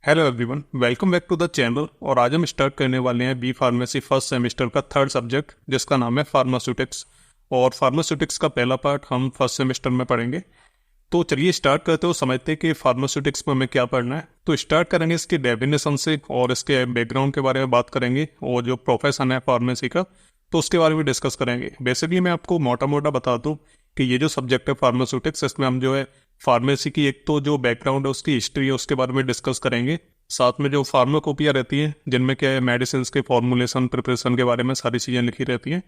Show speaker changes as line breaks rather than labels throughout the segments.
Hello everyone, welcome back to the channel. और आज हम स्टार्ट करने वाले हैं बी फार्मेसी फर्स्ट सेमेस्टर का थर्ड सब्जेक्ट, जिसका नाम है फार्मास्यूटिक्स। और फार्मास्यूटिक्स का पहला पार्ट हम फर्स्ट सेमेस्टर में पढ़ेंगे। तो चलिए स्टार्ट करते हो, समझते हैं कि फार्मास्यूटिक्स में हमें क्या पढ़ना है। तो स्टार्ट करेंगे इसकी डेफिनेशन से और इसके बैकग्राउंड के बारे में बात करेंगे, और जो प्रोफेशन है फार्मेसी का तो उसके बारे में डिस्कस करेंगे। बेसिकली मैं आपको मोटा मोटा बता दूं कि ये जो सब्जेक्ट है फार्मास्यूटिक्स, इसमें हम जो है फार्मेसी की एक तो जो बैकग्राउंड है उसकी हिस्ट्री है उसके बारे में डिस्कस करेंगे। साथ में जो फार्माकोपिया रहती है जिनमें क्या है मेडिसिन के फॉर्मुलेशन प्रिपरेशन के बारे में सारी चीज़ें लिखी रहती हैं,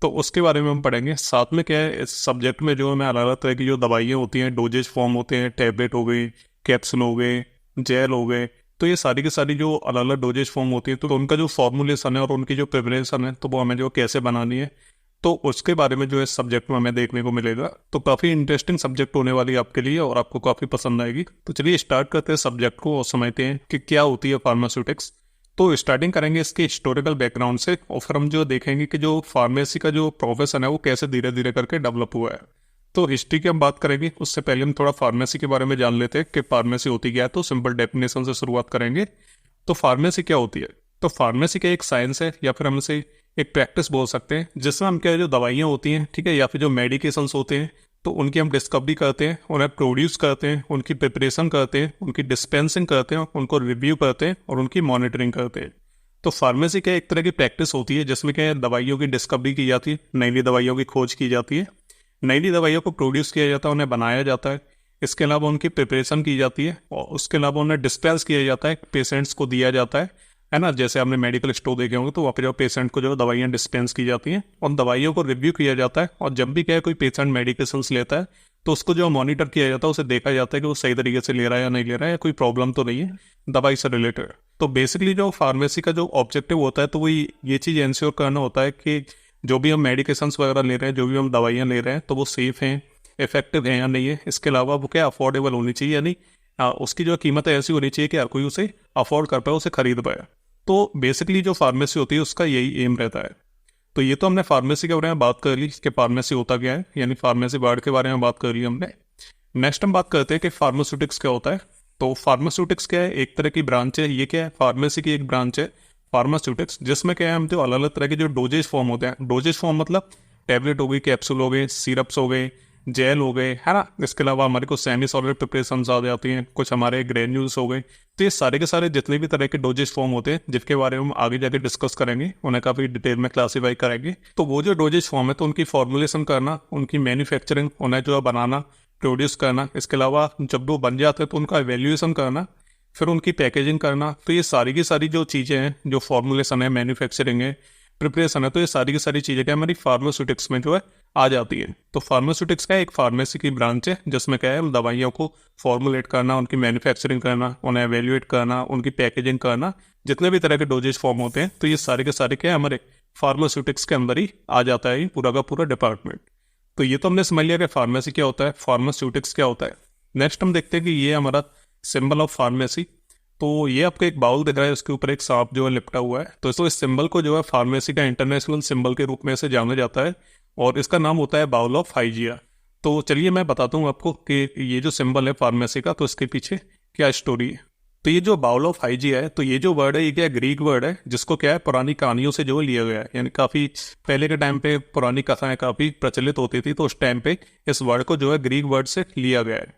तो उसके बारे में हम पढ़ेंगे। साथ में क्या है इस सब्जेक्ट में जो हमें अलग अलग तरह की जो दवाइयाँ होती हैं, डोजेज फॉर्म होते हैं, टैबलेट हो गई, कैप्सूल हो गए, जेल हो गए, तो ये सारी की सारी जो अलग अलग डोजेज फॉर्म होती है तो उनका जो फॉर्मुलेशन है और उनकी जो प्रिपरेशन है तो वो हमें जो कैसे बनानी है, तो उसके बारे में जो है सब्जेक्ट में हमें देखने को मिलेगा। तो काफ़ी इंटरेस्टिंग सब्जेक्ट होने वाली है आपके लिए और आपको काफ़ी पसंद आएगी। तो चलिए स्टार्ट करते हैं सब्जेक्ट को और समझते हैं कि क्या होती है फार्मास्यूटिक्स। तो स्टार्टिंग करेंगे इसके हिस्टोरिकल बैकग्राउंड से, और फिर हम जो देखेंगे कि जो फार्मेसी का जो प्रोफेशन है वो कैसे धीरे धीरे करके डेवलप हुआ है। तो हिस्ट्री की हम बात करेंगे, उससे पहले हम थोड़ा फार्मेसी के बारे में जान लेते हैं कि फार्मेसी होती क्या है। तो सिंपल डेफिनेशन से शुरुआत करेंगे। तो फार्मेसी क्या होती है? तो फार्मेसी का एक साइंस है या फिर हम इसे एक प्रैक्टिस बोल सकते हैं, जिसमें हम क्या है जो दवाइयाँ होती हैं, ठीक है, या फिर जो मेडिकेशंस होते हैं, तो उनकी हम डिस्कवरी करते हैं, उन्हें प्रोड्यूस करते हैं, उनकी प्रिपरेशन करते हैं, उनकी डिस्पेंसिंग करते हैं, उनको रिव्यू करते हैं और उनकी मॉनिटरिंग करते हैं। तो फार्मेसी क्या एक तरह की प्रैक्टिस होती है जिसमें क्या है दवाइयों की डिस्कवरी की जाती है, नई नई दवाइयों की खोज की जाती है, नई नई दवाइयों को प्रोड्यूस किया जाता है, उन्हें बनाया जाता है। इसके अलावा उनकी प्रिपरेशन की जाती है और उसके अलावा उन्हें डिस्पेंस किया जाता है, पेशेंट्स को दिया जाता है ना। जैसे आपने मेडिकल स्टोर देखे होंगे तो वहाँ पे जो पेशेंट को जो दवाइयाँ डिस्पेंस की जाती हैं और दवाइयों को रिव्यू किया जाता है। और जब भी क्या है कोई पेशेंट मेडिकेशंस लेता है तो उसको जो मॉनिटर किया जाता है, उसे देखा जाता है कि वो सही तरीके से ले रहा है या नहीं ले रहा है, या कोई प्रॉब्लम तो नहीं है दवाई से रिलेटेड। तो बेसिकली जो फार्मेसी का जो ऑब्जेक्टिव होता है तो वो ये चीज़ इंश्योर करना होता है कि जो भी हम मेडिकेशंस वगैरह ले रहे हैं, जो भी हम दवाइयाँ ले रहे हैं, तो वो सेफ़ हैं, इफेक्टिव है या नहीं है। इसके अलावा वो क्या अफोर्डेबल होनी चाहिए, यानी उसकी जो कीमत है ऐसी होनी चाहिए कि हर कोई उसे अफोर्ड कर पाए, उसे खरीद पाए। तो बेसिकली जो फार्मेसी होती है उसका यही एम रहता है। तो ये तो हमने फार्मेसी के बारे में बात कर ली कि फार्मेसी होता क्या है, यानी फार्मेसी वर्ड के बारे में बात कर ली हमने। नेक्स्ट हम बात करते हैं कि फार्मास्यूटिक्स क्या होता है। तो फार्मास्यूटिक्स क्या है? एक तरह की ब्रांच है। ये क्या है? फार्मेसी की एक ब्रांच है फार्मास्यूटिक्स, जिसमें क्या है हम जो अलग अलग तरह के जो डोजेज फॉर्म होते हैं, डोजेज फॉर्म मतलब टैबलेट हो गई, कैप्सूल हो गए, सिरप्स हो गए, जेल हो गए, है ना। इसके अलावा हमारे को सेमी सॉलिड प्रिपरेशन आ जाती हैं, कुछ हमारे ग्रेन्यूल्स हो गए। तो ये सारे के सारे जितने भी तरह के डोजेज फॉर्म होते हैं जिनके बारे में हम आगे जाके डिस्कस करेंगे, उन्हें काफ़ी डिटेल में क्लासीफाई करेंगे। तो वो जो डोजेज फॉर्म है तो उनकी फॉर्मुलेशन करना, उनकी मैन्युफैक्चरिंग, उन्हें जो है बनाना, प्रोड्यूस करना, इसके अलावा जब वो बन जाते हैं तो उनका एवेल्यूएशन करना, फिर उनकी पैकेजिंग करना। तो ये सारी की सारी जो चीज़ें हैं, जो फॉर्मुलेशन है, मैन्युफैक्चरिंग है, प्रिपरेशन है, तो ये सारी की सारी चीज़ें क्या हमारी फार्मास्यूटिक्स में जो है आ जाती है। तो फार्मास्यूटिक्स का एक फार्मेसी की ब्रांच है जिसमें क्या है दवाइयों को फॉर्मुलेट करना, उनकी मैन्युफैक्चरिंग करना, उन्हें एवेल्युएट करना, उनकी पैकेजिंग करना, जितने भी तरह के डोजेज फॉर्म होते हैं, तो ये सारे के सारे क्या है हमारे फार्मास्यूटिक्स के अंदर ही आ जाता है, ये पूरा का पूरा डिपार्टमेंट। तो ये तो हमने समझ लिया कि फार्मेसी क्या होता है, फार्मास्यूटिक्स क्या होता है। नेक्स्ट हम देखते हैं कि ये हमारा सिंबल ऑफ फार्मेसी। तो ये आपको एक बाउल दिख रहा है, उसके ऊपर एक सांप जो है लिपटा हुआ है। तो इस सिंबल को जो है फार्मेसी का इंटरनेशनल सिंबल के रूप में से जाना जाता है और इसका नाम होता है बाउल ऑफ हाइजिया। तो चलिए मैं बताता हूँ आपको कि ये जो सिंबल है फार्मेसी का, तो इसके पीछे क्या स्टोरी है। तो ये जो बाउल ऑफ हाइजिया है, तो ये जो वर्ड है ये क्या ग्रीक वर्ड है, जिसको क्या है पुरानी कहानियों से जो लिया गया है। यानी काफ़ी पहले के टाइम पे पुरानी कथाएं काफ़ी प्रचलित होती थी, तो उस टाइम पे इस वर्ड को जो है ग्रीक वर्ड से लिया गया है।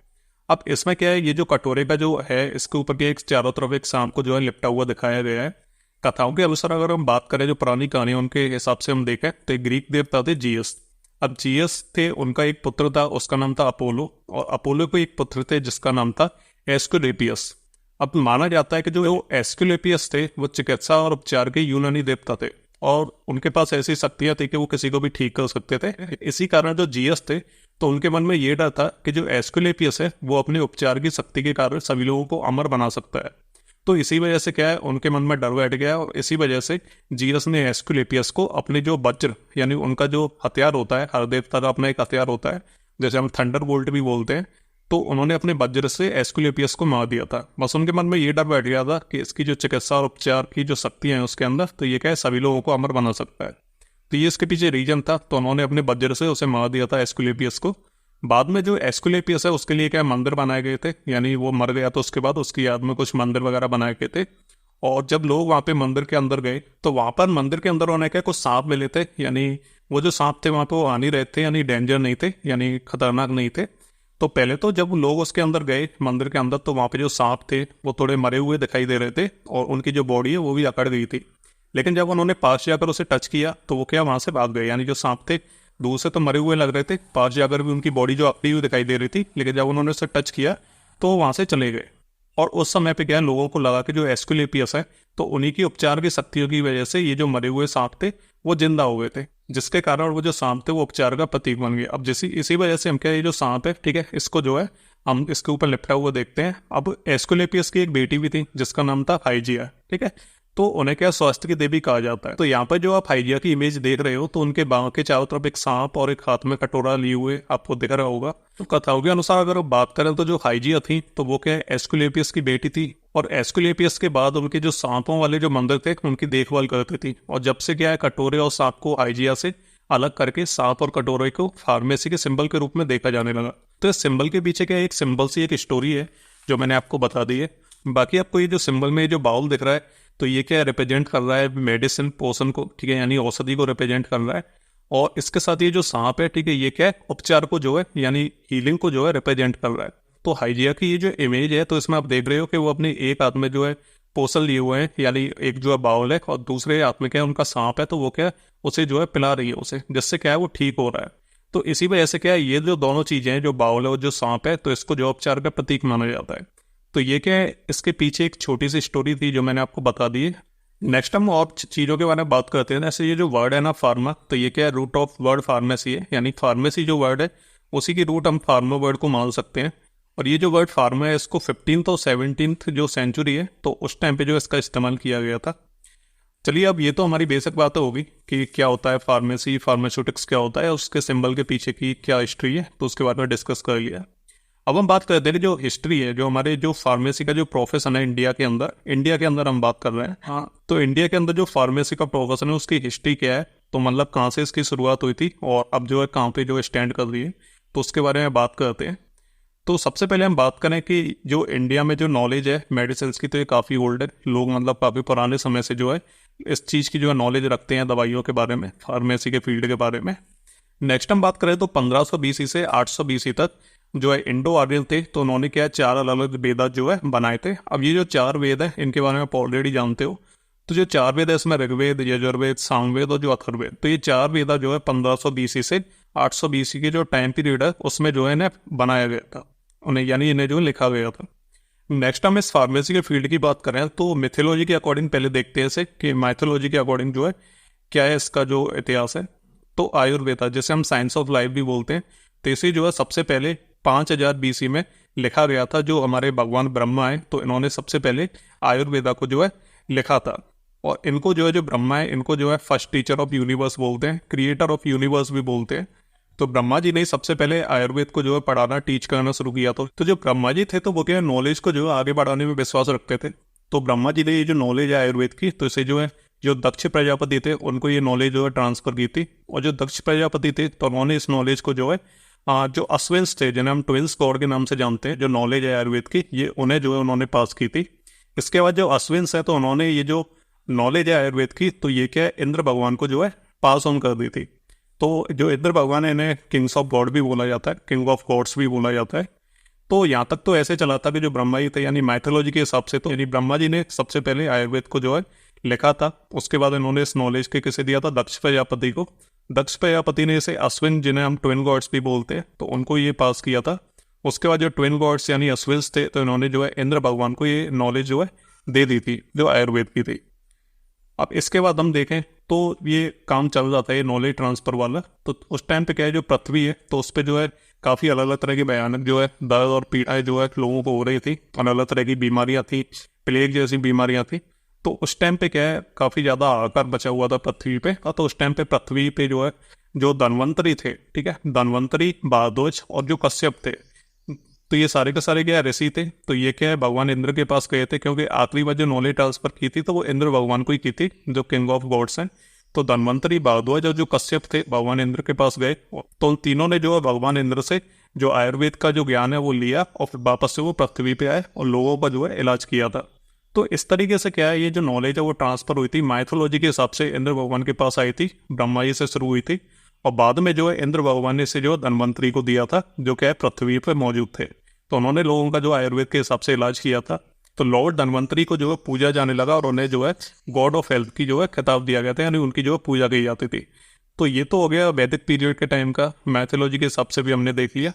अब इसमें क्या है, ये जो कटोरे का जो है इसके ऊपर के एक चारों तरफ एक सांप को जो है लिपटा हुआ दिखाया गया है। कथाओं के अनुसार अगर हम बात करें, जो पुरानी कहानी उनके हिसाब से हम देखें, तो ग्रीक देवता थे जीएस। अब जीएस थे, उनका एक पुत्र था, उसका नाम था अपोलो, और अपोलो को एक पुत्र थे जिसका नाम था एस्क्युलेपियस। अब माना जाता है कि जो एस्क्युलेपियस थे वो चिकित्सा और उपचार के यूनानी देवता थे और उनके पास ऐसी शक्तियां थी कि वो किसी को भी ठीक कर सकते थे। इसी कारण जो जीएस थे तो उनके मन में ये डर था कि जो एस्क्युलेपियस है वो अपने उपचार की शक्ति के कारण सभी लोगों को अमर बना सकता है। तो इसी वजह से क्या है उनके मन में डर बैठ गया और इसी वजह से जीसस ने एस्क्युलेपियस को अपने जो वज्र, यानी उनका जो हथियार होता है, हर देवता का अपना एक हथियार होता है, जैसे हम थंडर बोल्ट भी बोलते हैं, तो उन्होंने अपने वज्र से एस्क्युलेपियस को मार दिया था। बस उनके मन में ये डर बैठ गया था कि इसकी जो चिकित्सा और उपचार की जो शक्तियाँ हैं उसके अंदर, तो ये क्या है सभी लोगों को अमर बना सकता है। तो ये इसके पीछे रीजन था, तो उन्होंने अपने वज्र से उसे मार दिया था एस्क्युलेपियस को। बाद में जो एस्कुलेपियस है उसके लिए क्या मंदिर बनाए गए थे, यानी वो मर गया तो उसके बाद उसकी याद में कुछ मंदिर वगैरह बनाए गए थे। और जब लोग वहाँ पे मंदिर के अंदर गए तो वहाँ पर मंदिर के अंदर होने के कुछ सांप मिले थे, यानी वो जो सांप थे वहाँ पे वो आ नहीं रहे थे, यानी डेंजर नहीं थे, यानी खतरनाक नहीं थे। तो पहले तो जब लोग उसके अंदर गए मंदिर के अंदर तो वहाँ पे जो सांप थे वो थोड़े मरे हुए दिखाई दे रहे थे और उनकी जो बॉडी है वो भी अकड़ गई थी। लेकिन जब उन्होंने पास जाकर उसे टच किया तो वो क्या वहाँ से भाग गए, यानी जो सांप थे दूर से तो मरे हुए लग रहे थे, पास जाकर भी उनकी बॉडी जो अकड़ी हुई दिखाई दे रही थी, लेकिन जब उन्होंने उसे टच किया तो वहाँ से चले गए। और उस समय पे क्या है, लोगों को लगा कि जो एस्कुलेपियस है तो उन्हीं की उपचार की शक्तियों की वजह से ये जो मरे हुए सांप थे वो जिंदा हो गए थे, जिसके कारण वो जो सांप थे वो उपचार का प्रतीक बन गए। अब जैसी इसी वजह से हम क्या, ये जो सांप है ठीक है, इसको जो है हम इसके ऊपर लिपटा हुआ देखते हैं। अब एस्कुलेपियस की एक बेटी भी थी जिसका नाम था हाइजिया, ठीक है, तो उन्हें क्या स्वास्थ्य की देवी कहा जाता है। तो यहाँ पर जो आप हाइजिया की इमेज देख रहे हो तो उनके बाँह के चारों तरफ एक सांप और एक हाथ में कटोरा लिए हुए आपको दिख रहा होगा। तो कथाओं के अनुसार अगर आप बात करें तो जो हाइजिया थी तो वो क्या एस्कुलेपियस की बेटी थी, और एस्कुलेपियस के बाद उनके जो सांपों वाले जो मंदिर थे उनकी देखभाल करती थी। और जब से क्या है, कटोरे और सांप को हाइजिया से अलग करके सांप और कटोरे को फार्मेसी के सिंबल के रूप में देखा जाने लगा। तो इस सिंबल के पीछे क्या एक सिंबल सी एक स्टोरी है जो मैंने आपको बता दी है। बाकी आपको ये जो सिंबल में ये जो बाउल दिख रहा है तो ये क्या रिप्रेजेंट कर रहा है मेडिसिन पोषण को, ठीक है, यानी औषधि को रिप्रेजेंट कर रहा है। और इसके साथ ये जो सांप है ठीक है, ये क्या है उपचार को जो है यानी हीलिंग को जो है रिप्रेजेंट कर रहा है। तो हाइजिया की ये जो इमेज है तो इसमें आप देख रहे हो कि वो अपने एक हाथ में जो है पोषण लिए हुए हैं, यानी एक जो है बाउल है और दूसरे हाथ में क्या है उनका सांप है, तो वो क्या है उसे जो है पिला रही है उसे, जिससे क्या है वो ठीक हो रहा है। तो इसी वजह से क्या है ये जो दोनों चीजें हैं, जो बाउल है और जो सांप है, तो इसको जो उपचार का प्रतीक माना जाता है। तो ये क्या है, इसके पीछे एक छोटी सी स्टोरी थी जो मैंने आपको बता दी है। नेक्स्ट हम और चीज़ों के बारे में बात करते हैं। जैसे ये जो वर्ड है ना फार्मा, तो ये क्या है रूट ऑफ वर्ड फार्मेसी है, यानी फार्मेसी जो वर्ड है उसी की रूट हम फार्मा वर्ड को मान सकते हैं। और ये जो वर्ड फार्मा है इसको 15th और 17th जो सेंचुरी है तो उस टाइम पे जो इसका इस्तेमाल किया गया था। चलिए अब ये तो हमारी बेसिक बात होगी कि क्या होता है फार्मेसी, फार्मास्यूटिक्स क्या होता है, उसके सिंबल के पीछे की क्या हिस्ट्री है, तो उसके बारे में डिस्कस कर लिया। अब हम बात करते हैं जो हिस्ट्री है, जो हमारे जो फार्मेसी का जो प्रोफेशन है इंडिया के अंदर हम बात कर रहे हैं। हाँ, तो इंडिया के अंदर जो फार्मेसी का प्रोफेशन है उसकी हिस्ट्री क्या है, तो मतलब कहाँ से इसकी शुरुआत हुई थी और अब जो है कहाँ पे जो स्टैंड कर रही है, तो उसके बारे में बात करते हैं। तो सबसे पहले हम बात करें कि जो इंडिया में जो नॉलेज है मेडिसिन की, तो ये काफ़ी ओल्ड है। लोग मतलब काफ़ी पुराने समय से जो है इस चीज़ की जो है नॉलेज रखते हैं, दवाइयों के बारे में, फार्मेसी के फील्ड के बारे में। नेक्स्ट हम बात करें तो 1500 BC से 800 BC तक जो है इंडो आर्यन थे, तो उन्होंने क्या है 4 अलग अलग वेद जो है बनाए थे। अब ये जो 4 वेद है इनके बारे में आप ऑलरेडी जानते हो। तो जो 4 वेद है इसमें ऋग्वेद, यजुर्वेद, सामवेद और जो अथर्ववेद, तो ये 4 वेद जो है 1500 BC से 800 BC के जो टाइम पीरियड है उसमें जो है इन्हें बनाया गया था, उन्हें यानी इन्हें जो लिखा गया था। नेक्स्ट हम इस फार्मेसी के फील्ड की बात करें तो मिथोलॉजी के अकॉर्डिंग पहले देखते हैं इसे कि माइथोलॉजी के अकॉर्डिंग जो है क्या है इसका जो इतिहास है। तो आयुर्वेदा, जिसे हम साइंस ऑफ लाइफ भी बोलते हैं, तो इसे जो है सबसे पहले 5000 BC में लिखा गया था। जो हमारे भगवान ब्रह्मा है तो इन्होंने सबसे पहले आयुर्वेदा को जो है लिखा था। और इनको जो है जो ब्रह्मा है इनको जो है फर्स्ट टीचर ऑफ यूनिवर्स बोलते हैं, क्रिएटर ऑफ यूनिवर्स भी बोलते हैं। तो ब्रह्मा जी ने सबसे पहले आयुर्वेद को जो है पढ़ाना, टीच करना शुरू किया। तो जो ब्रह्मा जी थे तो वो क्या नॉलेज को जो है आगे बढ़ाने में विश्वास रखते थे। तो ब्रह्मा जी ने ये जो नॉलेज है आयुर्वेद की, तो इसे जो है जो दक्ष प्रजापति थे उनको ये नॉलेज जो है ट्रांसफर की थी। और जो दक्ष प्रजापति थे तो उन्होंने इस नॉलेज को जो है जो अश्विन्स थे, जिन्हें हम ट्विंस गॉड के नाम से जानते हैं, जो नॉलेज है आयुर्वेद की, ये उन्हें जो है उन्होंने पास की थी। इसके बाद जो अश्विन्स है तो उन्होंने ये जो नॉलेज है आयुर्वेद की, तो ये क्या है इंद्र भगवान को जो है पास ऑन कर दी थी। तो जो इंद्र भगवान है इन्हें किंग्स ऑफ गॉड भी बोला जाता है, किंग ऑफ गॉड्स भी बोला जाता है। तो यहाँ तक तो ऐसे चला था कि जो ब्रह्मा जी थे, यानी माइथोलॉजी के हिसाब से, तो यानी ब्रह्मा जी ने सबसे पहले आयुर्वेद को जो है लिखा था। उसके बाद इन्होंने इस नॉलेज के किसे दिया था, दक्ष प्रजापति को। दक्ष प्रजापति ने इसे अश्विन, जिन्हें हम ट्विन गॉड्स भी बोलते हैं, तो उनको ये पास किया था। उसके बाद जो ट्विन गॉड्स यानी अश्विन्स थे तो इन्होंने जो है इंद्र भगवान को ये नॉलेज जो है दे दी थी जो आयुर्वेद की थी। अब इसके बाद हम देखें तो ये काम चल रहा था ये नॉलेज ट्रांसफर वाला। तो उस टाइम पे क्या है जो पृथ्वी है तो उस पर जो है काफ़ी अलग अलग तरह की भयानक जो है दर्द और पीड़ाएं जो है लोगों को हो रही थी, अलग अलग तरह की बीमारियां थी, प्लेग जैसी बीमारियां थी। तो उस टाइम पे क्या है काफ़ी ज़्यादा हाहाकार बचा हुआ था पृथ्वी पे। तो उस टाइम पे पृथ्वी पे जो है जो धन्वंतरी थे, ठीक है, धन्वंतरी, भारद्वाज और जो कश्यप थे, तो ये सारे के सारे क्या ऋषि थे। तो ये क्या है भगवान इंद्र के पास गए थे, क्योंकि आखिरी बार जो नॉलेज ट्रांसफर की थी तो वो इंद्र भगवान को ही की थी, जो किंग ऑफ गॉड्स हैं। तो धन्वंतरी, भारद्वाज और जो कश्यप थे भगवान इंद्र के पास गए, तो उन तीनों ने जो है भगवान इंद्र से जो आयुर्वेद का जो ज्ञान है वो लिया और फिर वापस से वो पृथ्वी पे आए और लोगों का जो है इलाज किया था। तो इस तरीके से क्या है, ये जो नॉलेज है वो ट्रांसफर हुई थी माइथोलॉजी के हिसाब से, इंद्र भगवान के पास आई थी, ब्रह्मा जी से शुरू हुई थी और बाद में जो है इंद्र भगवान ने इसे जो है धन्वंतरी को दिया था, जो क्या है पृथ्वी पर मौजूद थे। तो उन्होंने लोगों का जो आयुर्वेद के हिसाब से इलाज किया था। तो लॉर्ड धन्वंतरी को जो है पूजा जाने लगा और उन्हें जो है गॉड ऑफ हेल्थ की जो है खिताब दिया गया था, यानी उनकी जो है पूजा की जाती थी। तो ये तो हो गया वैदिक पीरियड के टाइम का, मैथोलॉजी के हिसाब से भी हमने देख लिया।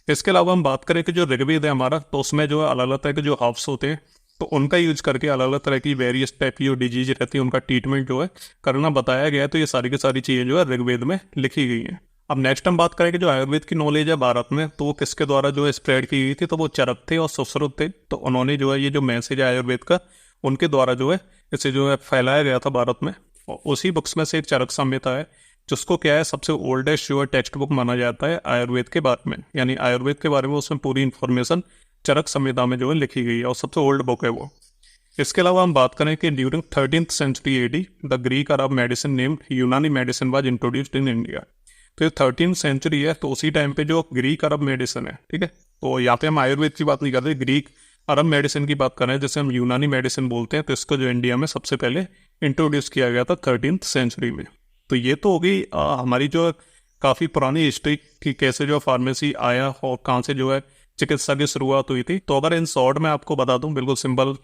इसके अलावा हम बात करें कि जो ऋग्वेद है हमारा, तो उसमें जो है अलग अलग तरह के जो हर्ब्स होते हैं, तो उनका यूज करके अलग अलग तरह की वेरियस टाइप की जो डिजीज रहती है उनका ट्रीटमेंट जो है करना बताया गया है। तो ये सारी की सारी चीज़ें जो है ऋग्वेद में लिखी गई हैं। अब नेक्स्ट हम बात करें कि जो आयुर्वेद की नॉलेज है भारत में, तो वो किसके द्वारा जो है स्प्रेड की गई थी, तो वो चरक थे और सुश्रुत थे। तो उन्होंने जो है ये जो मैसेज है आयुर्वेद का, उनके द्वारा जो है इसे जो है फैलाया गया था भारत में। और उसी बुक्स में से एक चरक संहिता है, जिसको क्या है सबसे ओल्डेस्ट जो है टेक्स्ट बुक माना जाता है आयुर्वेद के बारे में, यानी आयुर्वेद के बारे में उसमें पूरी इन्फॉर्मेशन चरक संहिता में जो है लिखी गई है और सबसे ओल्ड बुक है वो। इसके अलावा हम बात करें कि during 13th century AD the Greek Arab medicine named Unani medicine was introduced in India. तो ये 13th सेंचुरी है, तो उसी टाइम पे जो ग्रीक अरब मेडिसिन है, ठीक है, तो यहाँ पे हम आयुर्वेद की बात नहीं कर रहे, ग्रीक अरब मेडिसिन की बात कर रहे हैं, जिसे हम यूनानी मेडिसिन बोलते हैं। तो इसको जो इंडिया में सबसे पहले इंट्रोड्यूस किया गया था 13th सेंचुरी में। तो ये तो हो गई हमारी जो काफ़ी पुरानी हिस्ट्री की, कैसे जो फार्मेसी आया और कहाँ से जो है चिकित्सा की शुरुआत हुई थी। तो अगर इन शॉर्ट में आपको बता दूं बिल्कुल सिंपल,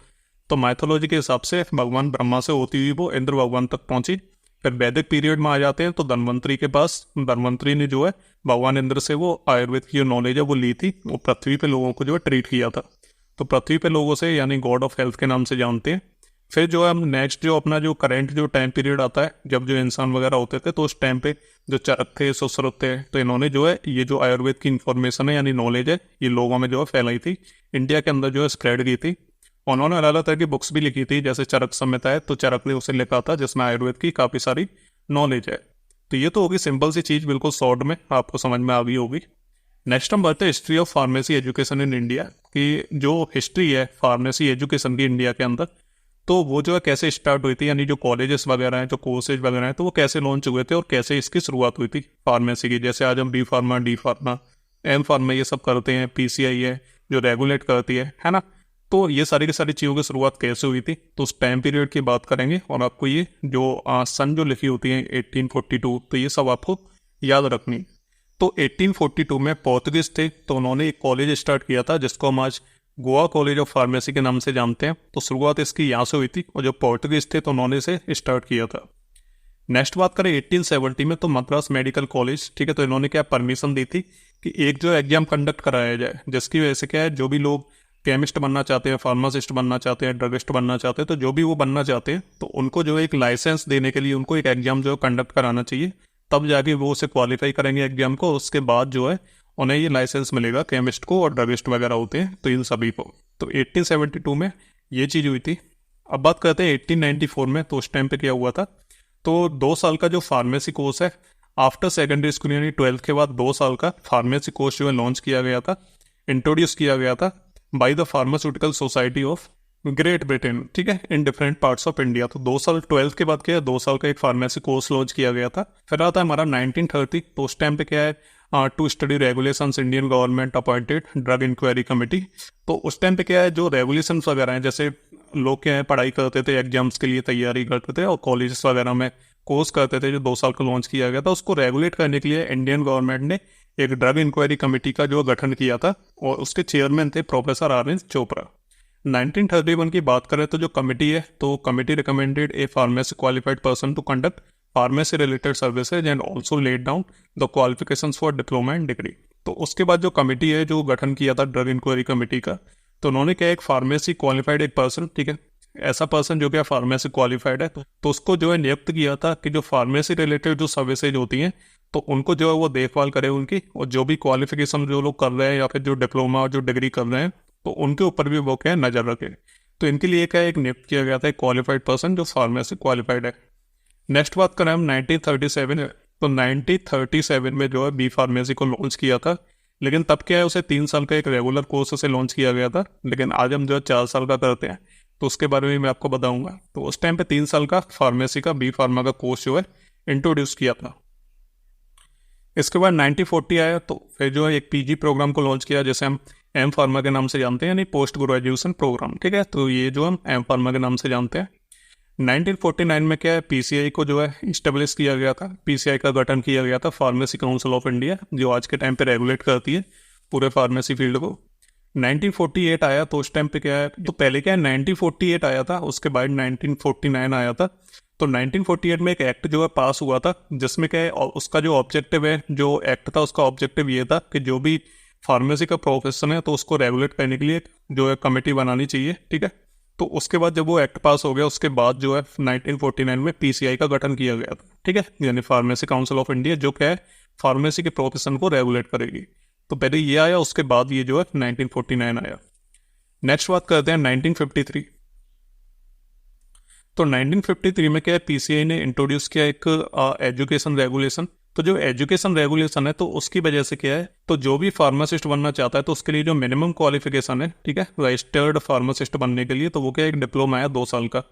तो माइथोलॉजी के हिसाब से भगवान ब्रह्मा से होती हुई वो इंद्र भगवान तक पहुंची। फिर वैदिक पीरियड में आ जाते हैं तो धन्वंतरी के पास, धन्वंतरी ने जो है भगवान इंद्र से वो आयुर्वेद की जो नॉलेज है वो ली थी, वो पृथ्वी पे लोगों को जो है ट्रीट किया था। तो पृथ्वी पे लोगों से यानी गॉड ऑफ हेल्थ के नाम से जानते हैं। फिर जो है हम नेक्स्ट जो अपना जो करेंट जो टाइम पीरियड आता है, जब जो इंसान वगैरह होते थे, तो उस टाइम पे जो चरक थे, सुश्रुत थे, तो इन्होंने जो है ये जो आयुर्वेद की इन्फॉर्मेशन है यानी नॉलेज है, ये लोगों में जो है फैलाई थी, इंडिया के अंदर जो है स्प्रेड की थी। उन्होंने अलग अलग तरह की बुक्स भी लिखी थी, जैसे चरक संहिता है, तो चरक ने उसे लिखा था जिसमें आयुर्वेद की काफ़ी सारी नॉलेज है। तो ये तो होगी सिंपल सी चीज़, बिल्कुल शॉर्ट में आपको समझ में आ गई होगी। नेक्स्ट हम बढ़ते हैं history of pharmacy education in India, कि जो हिस्ट्री है फार्मेसी एजुकेशन की इंडिया के अंदर, तो वो जो है कैसे स्टार्ट हुई थी, यानी जो कॉलेजेस वगैरह हैं, जो कोर्सेज वगैरह हैं, तो वो कैसे लॉन्च हुए थे और कैसे इसकी शुरुआत हुई थी फार्मेसी की। जैसे आज हम B pharma, D pharma, M pharma ये सब करते हैं, पीसीआई है जो रेगुलेट करती है ना। तो ये सारी की सारी चीज़ों की शुरुआत कैसे हुई थी, तो उस टाइम पीरियड की बात करेंगे। और आपको ये जो सन जो लिखी होती है 1842, तो ये सब आपको याद रखनी। तो 1842 में पोर्तुगीज थे, तो उन्होंने एक कॉलेज स्टार्ट किया था जिसको हम आज गोवा कॉलेज ऑफ फार्मेसी के नाम से जानते हैं। तो शुरुआत इसकी यहाँ से हुई थी और जो पोर्तुगीज थे तो उन्होंने इसे स्टार्ट किया था। नेक्स्ट बात करें 1870 में, तो मद्रास मेडिकल कॉलेज, ठीक है, तो इन्होंने क्या परमिशन दी थी कि एक जो एग्जाम कंडक्ट कराया जाए, जिसकी वजह से क्या है जो भी लोग केमिस्ट बनना चाहते हैं, फार्मासिस्ट बनना चाहते हैं, ड्रगिस्ट बनना चाहते हैं, तो जो भी वो बनना चाहते हैं, तो उनको जो है एक लाइसेंस देने के लिए उनको एक एग्जाम जो है कंडक्ट कराना चाहिए, तब जाके वो उसे क्वालिफाई करेंगे एग्जाम को, उसके बाद जो है उन्हें ये लाइसेंस मिलेगा केमिस्ट को और ड्रगिस्ट वगैरह होते हैं तो इन सभी को। तो 1872 में ये चीज़ हुई थी। अब बात करते हैं 1894 में, तो उस टाइम पे क्या हुआ था, तो 2 साल का जो फार्मेसी कोर्स है आफ्टर सेकेंडरी स्कूल यानी 12th के बाद 2 साल का फार्मेसी कोर्स जो है लॉन्च किया गया था, इंट्रोड्यूस किया गया था by the pharmaceutical society of great Britain, ठीक है, in different parts of India. तो 2 साल 12th के बाद क्या है 2 साल का एक फार्मेसी कोर्स लॉन्च किया गया था। फिर आता है हमारा 1930, तो उस टाइम पे क्या है to study regulations Indian government appointed drug inquiry committee. तो उस टाइम पे क्या है जो रेगुलेशंस वगैरह हैं, जैसे लोग क्या है पढ़ाई करते थे, एग्जाम्स के लिए तैयारी करते थे और कॉलेजेस वगैरह में कोर्स करते थे, जो 2 साल का लॉन्च किया गया था, उसको रेगुलेट करने के लिए इंडियन गवर्नमेंट ने एक ड्रग इंक्वायरी कमेटी का जो गठन किया था और उसके चेयरमैन थे प्रोफेसर आर.एन. चोपड़ा। 1931 की बात करें तो जो कमेटी है, तो committee recommended a pharmacy qualified person to conduct pharmacy related services and also laid down the qualifications for diploma and degree. तो उसके बाद जो कमेटी है जो गठन किया था ड्रग इंक्वायरी कमेटी का, तो उन्होंने क्या एक फार्मेसी क्वालिफाइड एक पर्सन, ठीक है, ऐसा पर्सन जो क्या फार्मेसी क्वालिफाइड है, तो उसको जो है नियुक्त किया था कि जो फार्मेसी रिलेटेड जो सर्विसेज होती हैं तो उनको जो है वो देखभाल करे उनकी, और जो भी क्वालिफिकेशन जो लोग कर रहे हैं या फिर जो डिप्लोमा और जो डिग्री कर रहे हैं तो उनके ऊपर भी वो क्या है नज़र रखे। तो इनके लिए क्या एक नियुक्त किया गया था एक क्वालिफाइड पर्सन जो फार्मेसी क्वालिफाइड है। नेक्स्ट बात करें हम 1937, तो 1937 में जो है बी फार्मेसी को लॉन्च किया था, लेकिन तब क्या है उसे 3 साल का एक रेगुलर कोर्स से लॉन्च किया गया था, लेकिन आज हम जो है 4 साल का करते हैं। तो उसके बारे में मैं आपको बताऊंगा। तो उस टाइम पे 3 साल का फार्मेसी का बी फार्मा का कोर्स जो है इंट्रोड्यूस किया था। इसके बाद 1940 आया, तो फिर जो है एक पीजी प्रोग्राम को लॉन्च किया, जैसे हम एम फार्मा के नाम से जानते हैं, यानी पोस्ट ग्रेजुएशन प्रोग्राम, ठीक है। तो ये जो हम एम फार्मा के नाम से जानते हैं। 1949 में क्या है, पीसीआई को जो है इस्टेब्लिश किया गया था, पीसीआई का गठन किया गया था, फार्मेसी काउंसिल ऑफ इंडिया, जो आज के टाइम पे रेगुलेट करती है पूरे फार्मेसी फील्ड को। 1948 आया, तो उस टाइम पे क्या है, तो पहले क्या है 1948 आया था, उसके बाद 1949 आया था। तो 1948 में एक एक्ट जो है पास हुआ था, जिसमें क्या है, और उसका जो ऑब्जेक्टिव है, जो एक्ट था उसका ऑब्जेक्टिव ये था कि जो भी फार्मेसी का प्रोफेशन है तो उसको रेगुलेट करने के लिए जो है कमेटी बनानी चाहिए, ठीक है। तो उसके बाद जब वो एक्ट पास हो गया, उसके बाद जो है 1949 में पीसीआई का गठन किया गया था, ठीक है, यानी फार्मेसी काउंसिल ऑफ इंडिया, जो क्या है फार्मेसी के प्रोफेशन को रेगुलेट करेगी। तो पहले ये आया, उसके बाद ये जो है 1949 आया। नेक्स्ट बात करते हैं 1953। तो 1953 में क्या है, पीसीआई ने इंट्रोड्यूस किया एक एजुकेशन रेगुलेशन। तो जो एजुकेशन रेगुलेशन है, तो उसकी वजह से क्या है, तो जो भी फार्मासिस्ट बनना चाहता है तो उसके लिए जो मिनिमम क्वालिफिकेशन है, ठीक है, रजिस्टर्ड फार्मासिस्ट बनने के लिए, तो वो क्या है, एक डिप्लोमा है 2 साल का।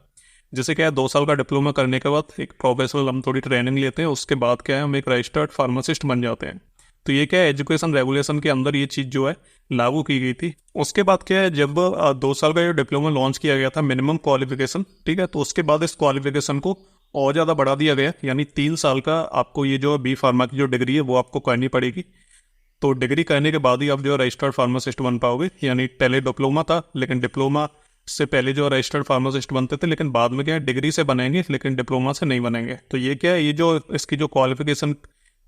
जैसे क्या है 2 साल का डिप्लोमा करने के बाद एक प्रोफेशनल हम थोड़ी ट्रेनिंग लेते हैं, उसके बाद क्या है हम एक रजिस्टर्ड फार्मासिस्ट बन जाते हैं। तो ये क्या है, एजुकेशन रेगुलेशन के अंदर ये चीज़ जो है लागू की गई थी। उसके बाद क्या है, जब 2 साल का जो डिप्लोमा लॉन्च किया गया था, मिनिमम क्वालिफिकेशन, ठीक है, तो उसके बाद इस क्वालिफिकेशन को और ज़्यादा बढ़ा दिया गया, यानी 3 साल का आपको ये जो बी फार्मा की जो डिग्री है वो आपको करनी पड़ेगी। तो डिग्री करने के बाद ही आप जो रजिस्टर्ड फार्मासिस्ट बन पाओगे, यानी पहले डिप्लोमा था, लेकिन डिप्लोमा से पहले जो रजिस्टर्ड फार्मासिस्ट बनते थे, लेकिन बाद में क्या है डिग्री से बनेंगे, लेकिन डिप्लोमा से नहीं बनेंगे। तो ये क्या है, ये जो इसकी जो क्वालिफिकेशन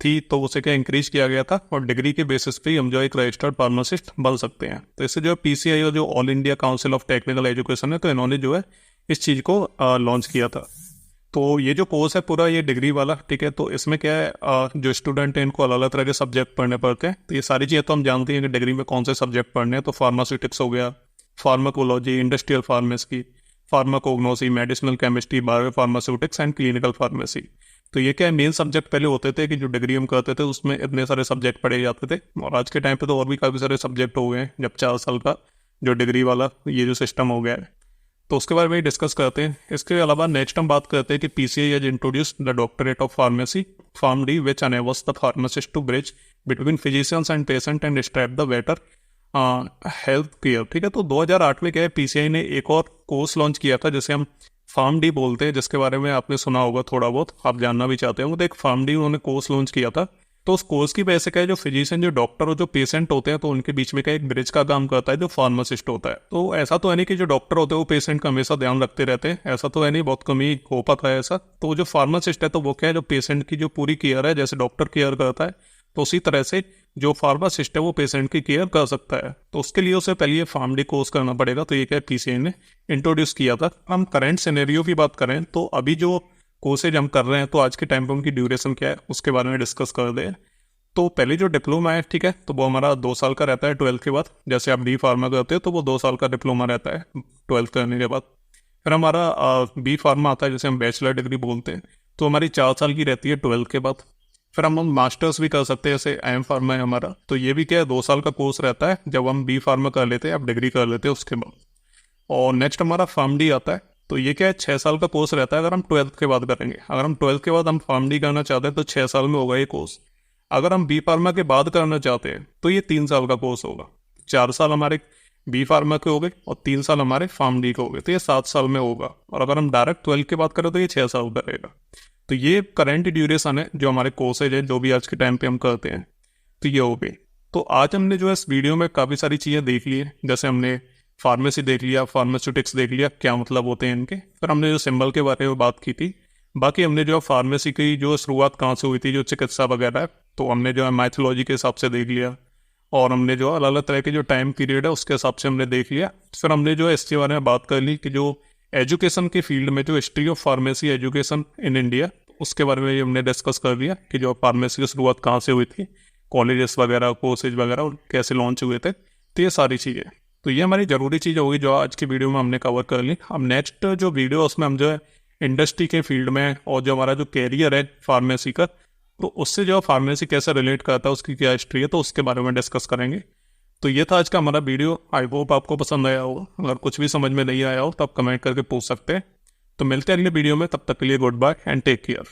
थी, तो उसे क्या इंक्रीज किया गया था, और डिग्री के बेसिस पे हम जो एक रजिस्टर्ड फार्मासिस्ट बन सकते हैं। तो इससे जो पीसीआई और जो all India council of technical education है, तो इन्होंने जो है इस चीज़ को लॉन्च किया था। तो ये जो कोर्स है पूरा ये डिग्री वाला, ठीक है, तो इसमें क्या है जो स्टूडेंट हैं इनको अलग अलग तरह के सब्जेक्ट पढ़ने पड़ते हैं। तो ये सारी चीज़ें तो हम जानते हैं कि डिग्री में कौन से सब्जेक्ट पढ़ने हैं। तो फार्मास्यूटिक्स हो गया, pharmacology, industrial pharmacy, pharmacognosy, medicinal chemistry, bio pharmaceutics and clinical pharmacy. तो ये क्या है, मेन सब्जेक्ट पहले होते थे कि जो डिग्री हम करते थे उसमें इतने सारे सब्जेक्ट पढ़े जाते थे, और आज के टाइम पे तो और भी काफ़ी सारे सब्जेक्ट हो गए हैं, जब 4 साल का जो डिग्री वाला ये जो सिस्टम हो गया है। तो उसके बारे में डिस्कस करते हैं। इसके अलावा नेक्स्ट हम बात करते हैं कि PCI has introduce the doctorate of pharmacy Pharm D which enables the pharmacist to bridge between physicians and patient and strap the better health care, ठीक है। तो 2008 में क्या है, पीसीआई ने एक और कोर्स लॉन्च किया था, जिसे हम फार्म डी बोलते हैं, जिसके बारे में आपने सुना होगा थोड़ा बहुत, आप जानना भी चाहते होंगे। तो एक फार्म डी उन्होंने कोर्स लॉन्च किया था। तो उस कोर्स की वजह से क्या है, जो फिजिशियन, जो डॉक्टर और जो पेशेंट होते हैं, तो उनके बीच में क्या एक ब्रिज का काम करता है जो फार्मासिस्ट होता है। तो ऐसा तो है नहीं कि जो डॉक्टर होते हैं वो पेशेंट का हमेशा ध्यान रखते रहते हैं, ऐसा तो है नहीं, बहुत कम ही हो पाता है ऐसा। तो जो फार्मासिस्ट है, तो वो क्या है, जो पेशेंट की जो पूरी केयर है, जैसे डॉक्टर केयर करता है, तो उसी तरह से जो फार्मासिस्ट है वो पेशेंट की केयर कर सकता है। तो उसके लिए उसे पहले ये फार्म डी कोर्स करना पड़ेगा। तो ये क्या पीसीआई ने इंट्रोड्यूस किया था। हम करंट सिनेरियो की बात करें, तो अभी जो कोर्सेज हम कर रहे हैं, तो आज के टाइम पर उनकी ड्यूरेशन क्या है उसके बारे में डिस्कस कर दें। तो पहले जो डिप्लोमा है, ठीक है, तो वो हमारा 2 साल का रहता है 12th के बाद। जैसे आप डी फार्मा करते हो तो वो 2 साल का डिप्लोमा रहता है 12th करने के बाद। फिर हमारा बी फार्मा आता है, जैसे हम बैचलर डिग्री बोलते हैं, तो हमारी 4 साल की रहती है 12th के बाद। फिर हम मास्टर्स भी कर सकते हैं, जैसे एम फार्मा है हमारा, तो ये भी क्या है 2 साल का कोर्स रहता है। जब हम बी फार्मा कर लेते हैं, आप डिग्री कर लेते हैं उसके बाद। और नेक्स्ट हमारा फार्म डी आता है, तो ये क्या है 6 साल का कोर्स रहता है, अगर हम 12th के बाद करेंगे। अगर हम 12th के बाद हम फार्म डी करना चाहते हैं तो 6 साल में होगा ये कोर्स। अगर हम बी फार्मा के बाद करना चाहते हैं तो ये 3 साल का कोर्स होगा। 4 साल हमारे बी फार्मा के हो गए और 3 साल हमारे फार्म डी के हो गए, तो ये 7 साल में होगा। और अगर हम डायरेक्ट 12 के बाद करें तो ये 6 साल का रहेगा। तो ये करंट ड्यूरेशन है जो हमारे कोर्सेज है, जो भी आज के टाइम पे हम करते हैं, तो ये हो गई। तो आज हमने जो है इस वीडियो में काफ़ी सारी चीज़ें देख ली है, जैसे हमने फार्मेसी देख लिया, फार्मास्यूटिक्स देख लिया, क्या मतलब होते हैं इनके, फिर हमने जो सिंबल के बारे में बात की थी। बाकी हमने जो फार्मेसी की जो शुरुआत कहाँ से हुई थी, जो चिकित्सा वगैरह है, तो हमने जो है मैथोलॉजी के हिसाब से देख लिया, और हमने जो अलग अलग तरह के जो टाइम पीरियड है उसके हिसाब से हमने देख लिया। फिर हमने जो है इसके बारे में बात कर ली कि जो एजुकेशन के फील्ड में जो history of pharmacy education in India, उसके बारे में हमने डिस्कस कर लिया कि जो फार्मेसी की शुरुआत कहाँ से हुई थी, कॉलेजेस वगैरह, कोर्सेज वगैरह कैसे लॉन्च हुए थे, तो ये सारी चीज़ें। तो ये हमारी ज़रूरी चीज़ होगी जो आज की वीडियो में हमने कवर कर ली। अब नेक्स्ट जो वीडियो उसमें हम जो है इंडस्ट्री के फील्ड में और जो हमारा जो कैरियर है फार्मेसी का, तो उससे जो फार्मेसी कैसे रिलेट करता है, उसकी क्या हिस्ट्री है, तो उसके बारे में डिस्कस करेंगे। तो ये था आज का हमारा वीडियो। आई होप आपको पसंद आया होगा। अगर कुछ भी समझ में नहीं आया हो तो आप कमेंट करके पूछ सकते हैं। तो मिलते हैं अगले वीडियो में, तब तक के लिए goodbye and take care.